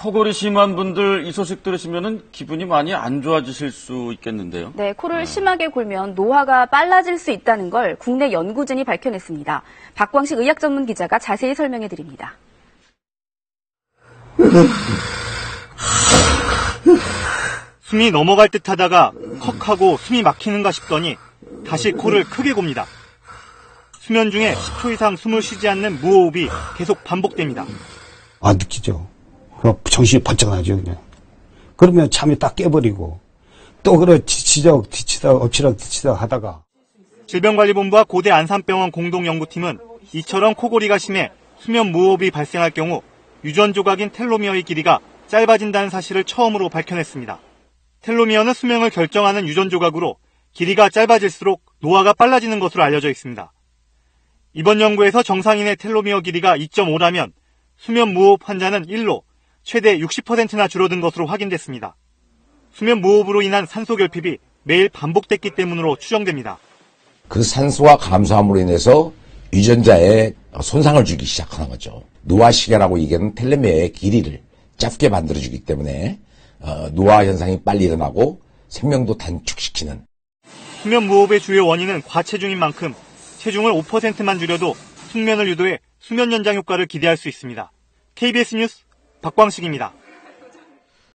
코골이 심한 분들 이 소식 들으시면 기분이 많이 안 좋아지실 수 있겠는데요. 네, 코를 심하게 골면 노화가 빨라질 수 있다는 걸 국내 연구진이 밝혀냈습니다. 박광식 의학 전문 기자가 자세히 설명해 드립니다. 숨이 넘어갈 듯 하다가 헉하고 숨이 막히는가 싶더니 다시 코를 크게 곱니다. 수면 중에 10초 이상 숨을 쉬지 않는 무호흡이 계속 반복됩니다. 안 느끼죠. 정신이 번쩍 나죠, 그냥. 그러면 잠이 딱 깨버리고, 또 뒤치다 엎치락 뒤치다 하다가. 질병관리본부와 고대 안산병원 공동연구팀은 이처럼 코골이가 심해 수면 무호흡이 발생할 경우 유전 조각인 텔로미어의 길이가 짧아진다는 사실을 처음으로 밝혀냈습니다. 텔로미어는 수명을 결정하는 유전 조각으로 길이가 짧아질수록 노화가 빨라지는 것으로 알려져 있습니다. 이번 연구에서 정상인의 텔로미어 길이가 2.5라면 수면 무호흡 환자는 1로 최대 60%나 줄어든 것으로 확인됐습니다. 수면 무호흡으로 인한 산소 결핍이 매일 반복됐기 때문으로 추정됩니다. 그 산소가 감소함으로 인해서 유전자에 손상을 주기 시작하는 거죠. 노화시계라고 얘기하는 텔로미어의 길이를 짧게 만들어주기 때문에 노화 현상이 빨리 일어나고 생명도 단축시키는. 수면 무호흡의 주요 원인은 과체중인 만큼 체중을 5%만 줄여도 숙면을 유도해 수면 연장 효과를 기대할 수 있습니다. KBS 뉴스 박광식입니다.